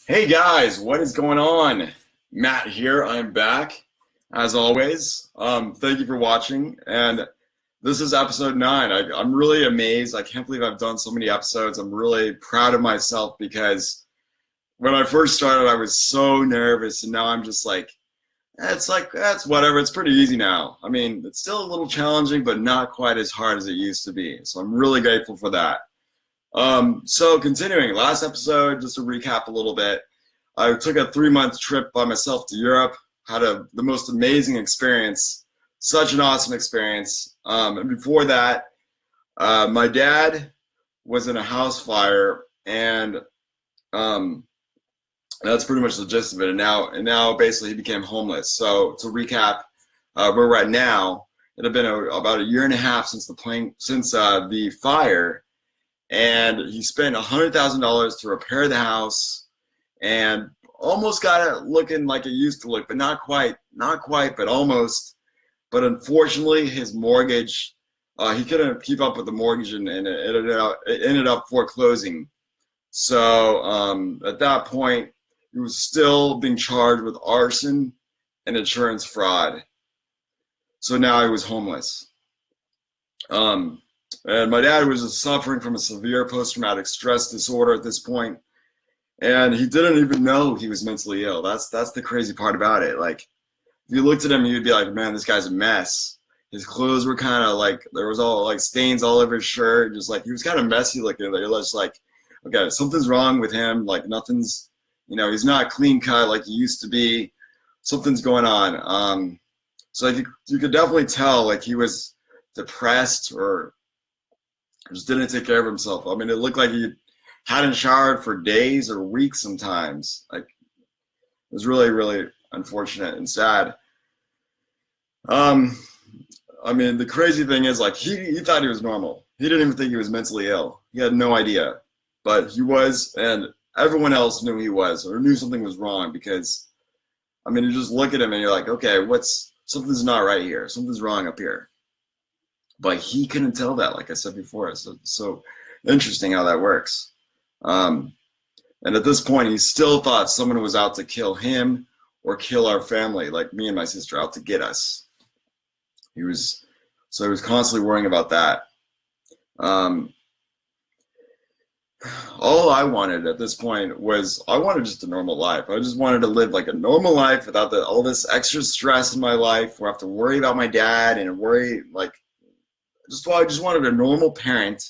Hey guys, what is going on? Matt here. I'm back as always. Thank you for watching. And this is episode 9. I'm really amazed. I can't believe I've done so many episodes. I'm really proud of myself because when I first started, I was so nervous. And now I'm just like, that's whatever. It's pretty easy now. I mean, it's still a little challenging, but not quite as hard as it used to be. So I'm really grateful for that. So continuing, last episode, just to recap a little bit. I took a 3-month trip by myself to Europe. Had the most amazing experience, such an awesome experience. And before that, my dad was in a house fire, and um, that's pretty much the gist of it. And now, basically, he became homeless. So to recap, where we're at now, it had been about a year and a half since the fire, and he spent $100,000 to repair the house and almost got it looking like it used to look, but not quite, but almost. But unfortunately, his mortgage, he couldn't keep up with the mortgage, and it ended up foreclosing. So at that point, he was still being charged with arson and insurance fraud. So now he was homeless. Um, and my dad was suffering from a severe post-traumatic stress disorder at this point, and he didn't even know he was mentally ill. That's the crazy part about it. Like, if you looked at him, you'd be like, man, this guy's a mess. His clothes were kind of like, there was all like stains all over his shirt. Just like, he was kind of messy looking. You're just like, okay, something's wrong with him. Like, nothing's, he's not clean cut like he used to be. Something's going on. So like, you could definitely tell like he was depressed or just didn't take care of himself. I mean, it looked like he hadn't showered for days or weeks sometimes. Like, it was really, really unfortunate and sad. Um, I mean, the crazy thing is, like, he thought he was normal. He didn't even think he was mentally ill. He had no idea, but he was, and everyone else knew he was, or knew something was wrong because, I mean, you just look at him and you're like, okay, something's not right here. Something's wrong up here. But he couldn't tell that, like I said before. So interesting how that works. Um, and at this point, he still thought someone was out to kill him or kill our family, like me and my sister, out to get us. He was so he was constantly worrying about that. Um, all I wanted at this point was I wanted just a normal life. I just wanted to live like a normal life without all this extra stress in my life where I have to worry about my dad and worry like I just wanted a normal parent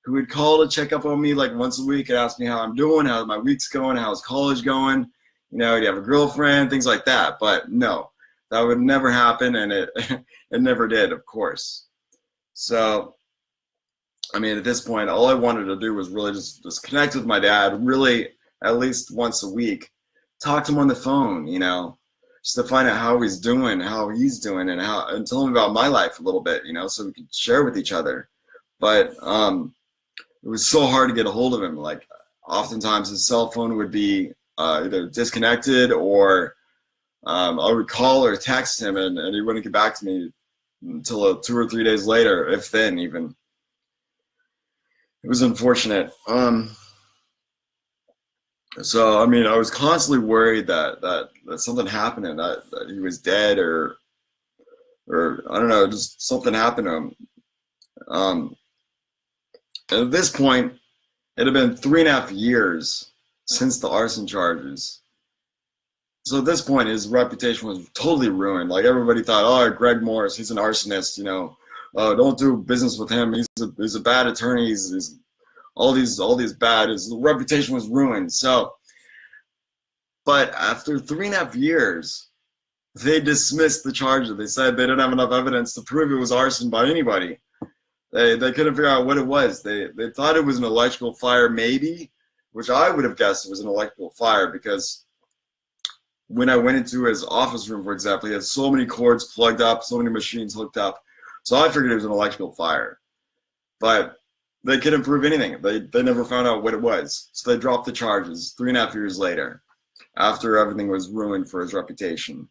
who would call to check up on me like once a week and ask me how I'm doing, how my week's going, how's college going. Do you have a girlfriend, things like that. But no, that would never happen, and it it never did, of course. So, I mean, at this point, all I wanted to do was really just connect with my dad, really at least once a week, talk to him on the phone, just to find out how he's doing, and tell him about my life a little bit, so we could share with each other. But it was so hard to get a hold of him. Like, oftentimes his cell phone would be either disconnected or I would call or text him, and he wouldn't get back to me until 2 or 3 days later, if then even. It was unfortunate. So I mean, I was constantly worried that something happened and that he was dead or I don't know, just something happened to him. Um, and at this point, it had been 3.5 years since the arson charges. So at this point, his reputation was totally ruined. Like, everybody thought, oh, Greg Morris, he's an arsonist. Don't do business with him. He's a bad attorney. He's all these bad. His reputation was ruined. So, but after 3.5 years, they dismissed the charges. They said they didn't have enough evidence to prove it was arson by anybody. They couldn't figure out what it was. They thought it was an electrical fire, maybe, which I would have guessed it was an electrical fire because when I went into his office room, for example, he had so many cords plugged up, so many machines hooked up. So I figured it was an electrical fire. But they couldn't prove anything. They never found out what it was. So they dropped the charges 3.5 years later, after everything was ruined for his reputation.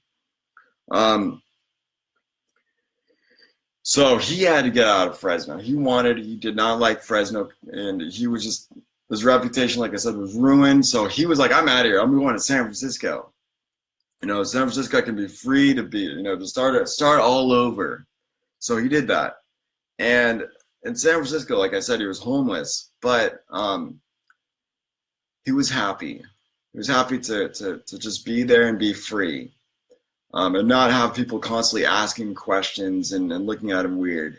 So he had to get out of Fresno. He did not like Fresno, and he was just his reputation, like I said, was ruined. So he was like, I'm out of here. I'm going to San Francisco. San Francisco can be free to be, to start all over. So he did that. And in San Francisco, like I said, he was homeless, but he was happy. He was happy to just be there and be free, and not have people constantly asking questions and looking at him weird.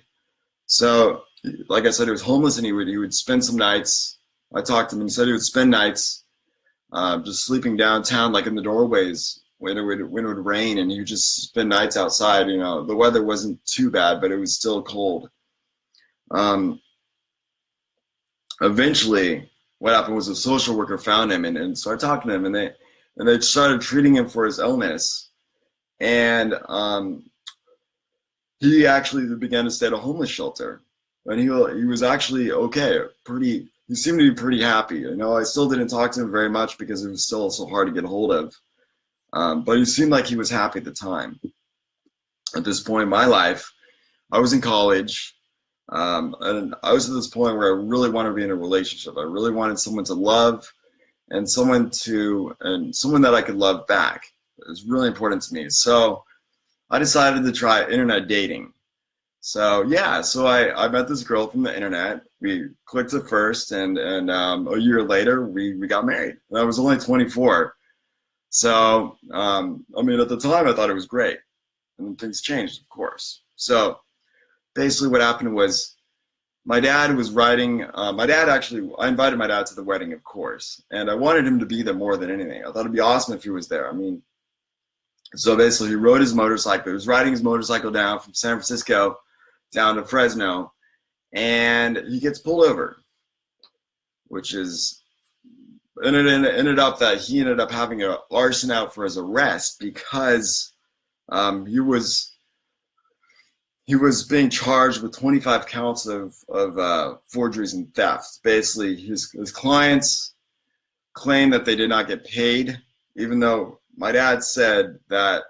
So, like I said, he was homeless, and he would spend some nights. I talked to him, and he said he would spend nights just sleeping downtown, like in the doorways when it would rain, and he would just spend nights outside. The weather wasn't too bad, but it was still cold. Eventually, what happened was a social worker found him and started talking to him, and they started treating him for his illness. And he actually began to stay at a homeless shelter, and he was actually okay. He seemed to be pretty happy. I still didn't talk to him very much because it was still so hard to get a hold of. But he seemed like he was happy at the time. At this point in my life, I was in college. And I was at this point where I really wanted to be in a relationship. I really wanted someone to love, and someone that I could love back. It was really important to me. So I decided to try internet dating. So I met this girl from the internet. We clicked at first, and a year later we got married. And I was only 24. So at the time I thought it was great, and then things changed, of course. So basically what happened was my dad was writing, I invited my dad to the wedding, of course, and I wanted him to be there more than anything. I thought it'd be awesome if he was there. So basically he rode his motorcycle. He was riding his motorcycle down from San Francisco down to Fresno, and he gets pulled over, which is, and it ended up that he ended up having an arson out for his arrest because he was being charged with 25 counts of forgeries and theft. Basically, his clients claimed that they did not get paid, even though my dad said that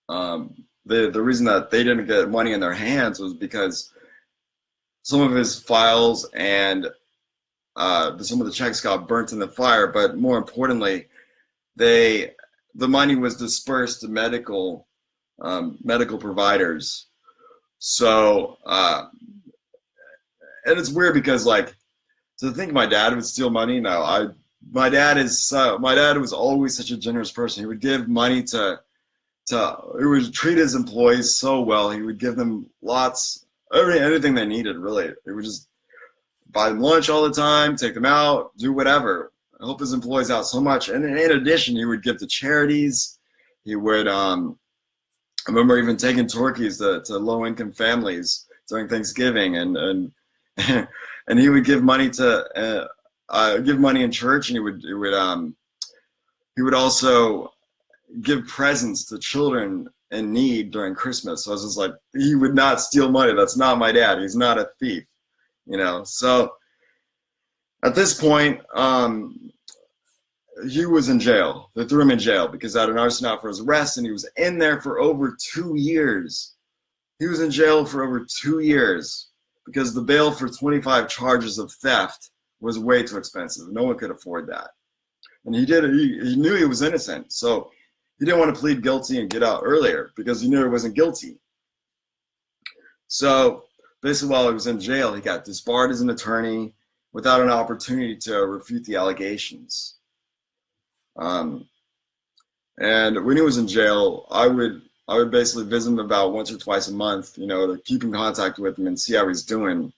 the reason that they didn't get money in their hands was because some of his files and some of the checks got burnt in the fire. But more importantly, the money was dispersed to medical providers. So and it's weird because to think my dad would steal money. No, my dad was always such a generous person. He would give money he would treat his employees so well. He would give them anything they needed, really. He would just buy them lunch all the time, take them out, do whatever, help his employees out so much. And in addition, he would give to charities. He would I remember even taking turkeys to low-income families during Thanksgiving, and and he would give money give money in church, and he would also give presents to children in need during Christmas. So I was just like, he would not steal money. That's not my dad. He's not a thief, So at this point, he was in jail. They threw him in jail because he had an arson out for his arrest, and he was in there for over 2 years. He was in jail for over 2 years because the bail for 25 charges of theft was way too expensive. No one could afford that. And he knew he was innocent. So he didn't want to plead guilty and get out earlier because he knew he wasn't guilty. So basically while he was in jail, he got disbarred as an attorney without an opportunity to refute the allegations. And when he was in jail, I would basically visit him about once or twice a month, to keep in contact with him and see how he's doing.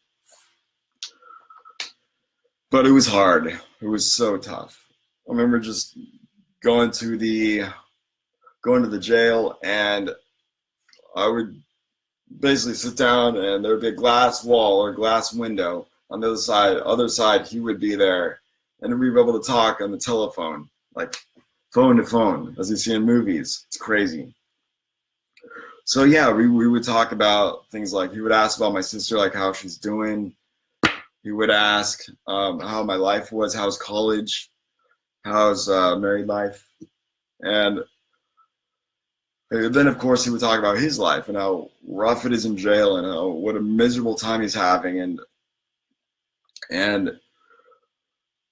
But it was hard. It was so tough. I remember just going to the jail, and I would basically sit down, and there would be a glass wall or glass window on the other side. He would be there, and we'd be able to talk on the telephone, like phone to phone, as you see in movies. It's crazy. So yeah, we would talk about things like, he would ask about my sister, like how she's doing. He would ask how my life was, how's college, how's married life. And then of course he would talk about his life and how rough it is in jail and what a miserable time he's having. And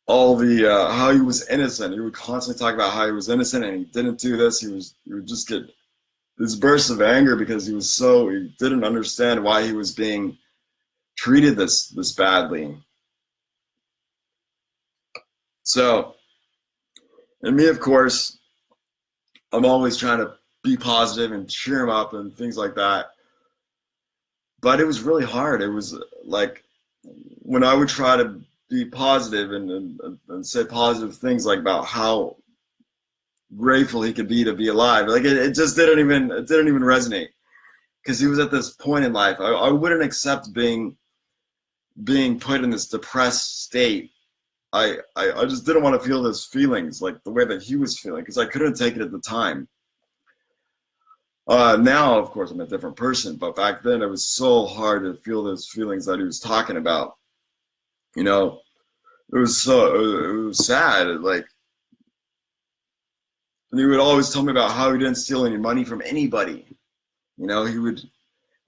all the how he was innocent. He would constantly talk about how he was innocent and he didn't do this. He would just get this burst of anger because he didn't understand why he was being treated this badly. So, and me, of course, I'm always trying to be positive and cheer him up and things like that. But it was really hard. It was like when I would try to be positive and say positive things like about how grateful he could be to be alive. Like it just didn't even resonate because he was at this point in life. I wouldn't accept being put in this depressed state. I just didn't want to feel those feelings like the way that he was feeling because I couldn't take it at the time. Now, of course, I'm a different person, but back then it was so hard to feel those feelings that he was talking about. You know, it was sad. Like, and he would always tell me about how he didn't steal any money from anybody. You know, he would,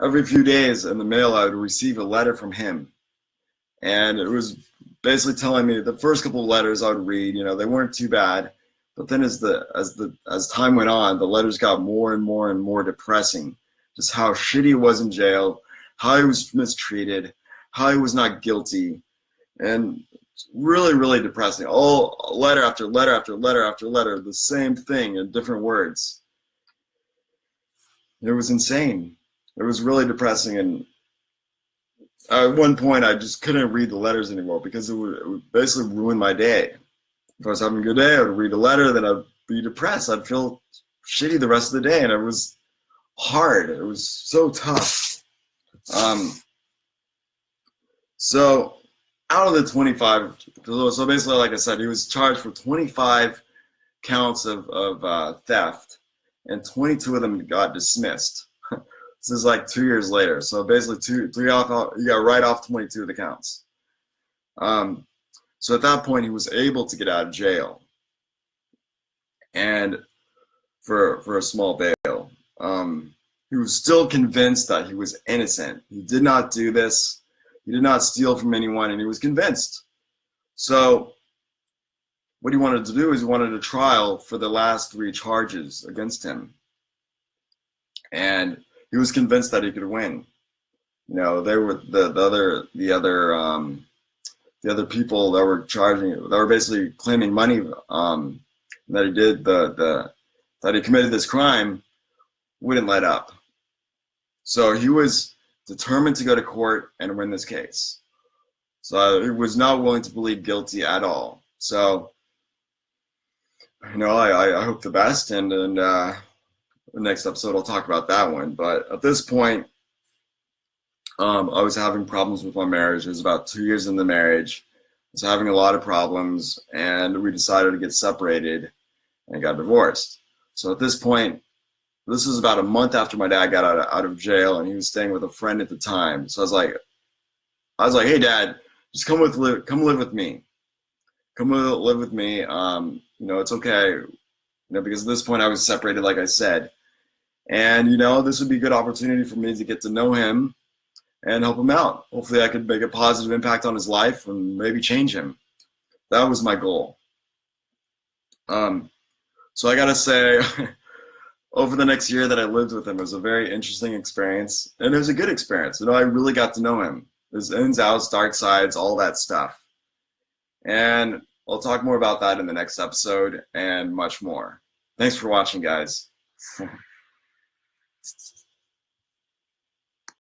every few days in the mail, I would receive a letter from him. And it was basically telling me the first couple of letters I would read, you know, they weren't too bad. But then as time went on, the letters got more and more and more depressing. Just how shitty he was in jail, how he was mistreated, how he was not guilty. And really, really depressing. All letter after letter after letter after letter, the same thing in different words. It was insane. It was really depressing, and at one point I just couldn't read the letters anymore because it would basically ruin my day. If I was having a good day, I would read a letter, then I'd be depressed. I'd feel shitty the rest of the day, and it was hard. It was so tough. So out of the 25, so basically, like I said, he was charged for 25 counts of theft, and 22 of them got dismissed. This is like 2 years later. So basically, he got right off 22 of the counts. So at that point, he was able to get out of jail, and for a small bail. He was still convinced that he was innocent. He did not do this. He did not steal from anyone, and he was convinced. So what he wanted to do is he wanted a trial for the last 3 charges against him. And he was convinced that he could win. You know, they were the other people that were charging, that were basically claiming money that he did that he committed this crime, wouldn't let up. So he was determined to go to court and win this case. So he was not willing to plead guilty at all. So, you know, I hope the best, and the next episode I'll talk about that one. But at this point, I was having problems with my marriage. It was about 2 years in the marriage. I was having a lot of problems, and we decided to get separated and got divorced. So at this point, this was about a month after my dad got out of jail, and he was staying with a friend at the time. So I was like, hey, Dad, just come live with me. Come live with me. You know, it's okay. You know, because at this point I was separated, like I said. And, you know, this would be a good opportunity for me to get to know him and help him out. Hopefully I could make a positive impact on his life and maybe change him. That was my goal. So I gotta say, over the next year that I lived with him, it was a very interesting experience. And it was a good experience. You know, I really got to know him. His ins, outs, dark sides, all that stuff. And I'll talk more about that in the next episode and much more. Thanks for watching, guys.